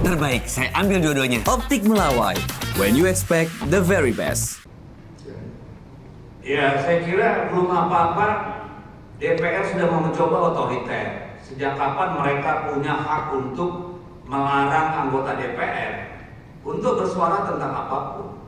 Terbaik, saya ambil dua-duanya. Optik Melawai, when you expect the very best. Ya, saya kira belum apa-apa DPR sudah mau mencoba otoriter. Sejak kapan mereka punya hak untuk melarang anggota DPR untuk bersuara tentang apapun?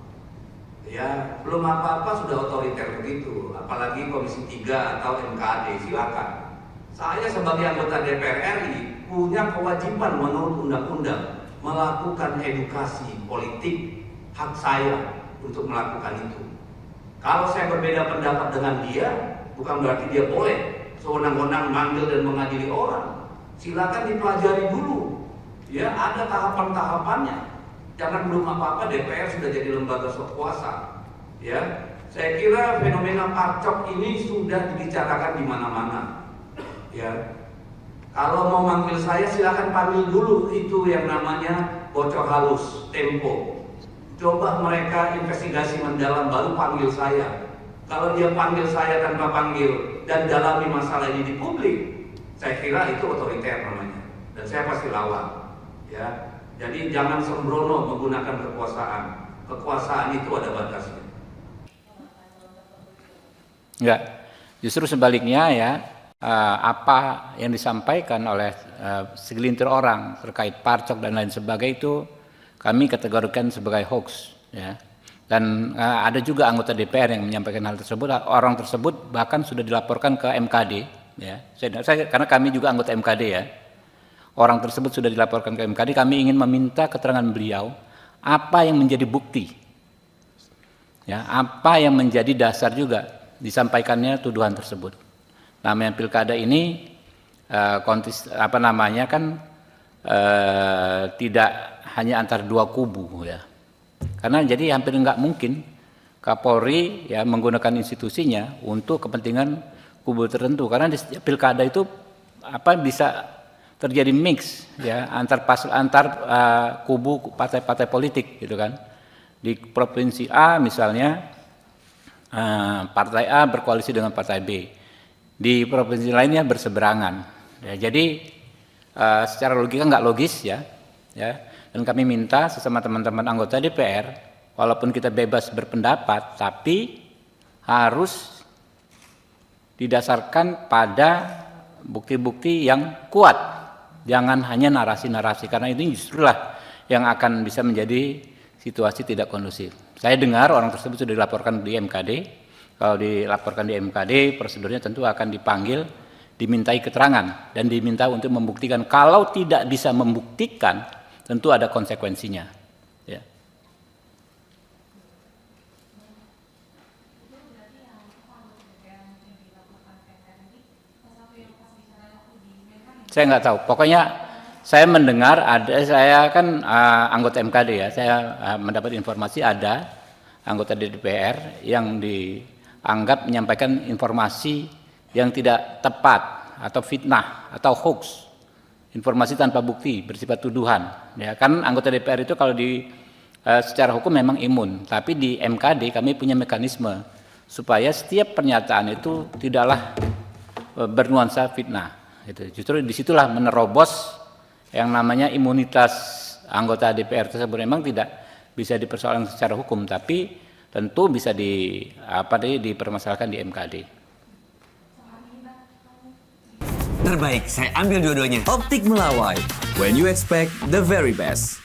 Ya, belum apa-apa sudah otoriter begitu. Apalagi Komisi 3 atau MKD, silakan. Saya sebagai anggota DPR RI punya kewajiban menurut undang-undang melakukan edukasi politik, hak saya untuk melakukan itu. Kalau saya berbeda pendapat dengan dia, bukan berarti dia boleh sewenang-wenang manggil dan mengadili orang. Silakan dipelajari dulu. Ya, ada tahapan-tahapannya. Jangan belum apa-apa DPR sudah jadi lembaga swasta. Ya, saya kira fenomena pacok ini sudah dibicarakan di mana-mana. Ya, kalau mau manggil saya silakan panggil dulu itu yang namanya bocor halus, Tempo. Coba mereka investigasi mendalam baru panggil saya. Kalau dia panggil saya tanpa panggil dan dalami masalah ini di publik, saya kira itu otoriter namanya. Dan saya pasti lawan. Ya, jadi jangan sembrono menggunakan kekuasaan. Kekuasaan itu ada batasnya. Enggak, justru sebaliknya ya. Apa yang disampaikan oleh segelintir orang terkait parcok dan lain sebagainya itu kami kategorikan sebagai hoax, ya. Dan ada juga anggota DPR yang menyampaikan hal tersebut. Orang tersebut bahkan sudah dilaporkan ke MKD, ya. Karena kami juga anggota MKD, ya. Orang tersebut sudah dilaporkan ke MKD. Kami ingin meminta keterangan beliau apa yang menjadi bukti, ya, apa yang menjadi dasar juga disampaikannya tuduhan tersebut. Namanya pilkada ini tidak hanya antar dua kubu, ya. Karena jadi hampir nggak mungkin Kapolri ya menggunakan institusinya untuk kepentingan kubu tertentu. Karena di pilkada itu bisa terjadi mix, ya, antar kubu partai-partai politik, gitu kan. Di provinsi A misalnya partai A berkoalisi dengan partai B. Di provinsi lainnya berseberangan. Ya, jadi secara logika nggak logis, ya. Dan kami minta sesama teman-teman anggota DPR, walaupun kita bebas berpendapat, tapi harus didasarkan pada bukti-bukti yang kuat. Jangan hanya narasi-narasi, karena ini justrulah yang akan bisa menjadi situasi tidak kondusif. Saya dengar orang tersebut sudah dilaporkan di MKD. Kalau dilaporkan di MKD, prosedurnya tentu akan dipanggil, dimintai keterangan, dan diminta untuk membuktikan. Kalau tidak bisa membuktikan, tentu ada konsekuensinya. Ya. Saya nggak tahu. Pokoknya saya mendengar saya kan anggota MKD, ya. Saya mendapat informasi ada anggota DPR yang dianggap menyampaikan informasi yang tidak tepat atau fitnah atau hoax, informasi tanpa bukti bersifat tuduhan. Ya kan anggota DPR itu kalau secara hukum memang imun, tapi di MKD kami punya mekanisme supaya setiap pernyataan itu tidaklah bernuansa fitnah. Gitu. Justru disitulah menerobos yang namanya imunitas anggota DPR tersebut. Memang tidak bisa dipersoalkan secara hukum, tapi tentu bisa dipermasalahkan di MKD. Terbaik, saya ambil dua-duanya. Optik Melawai, when you expect the very best.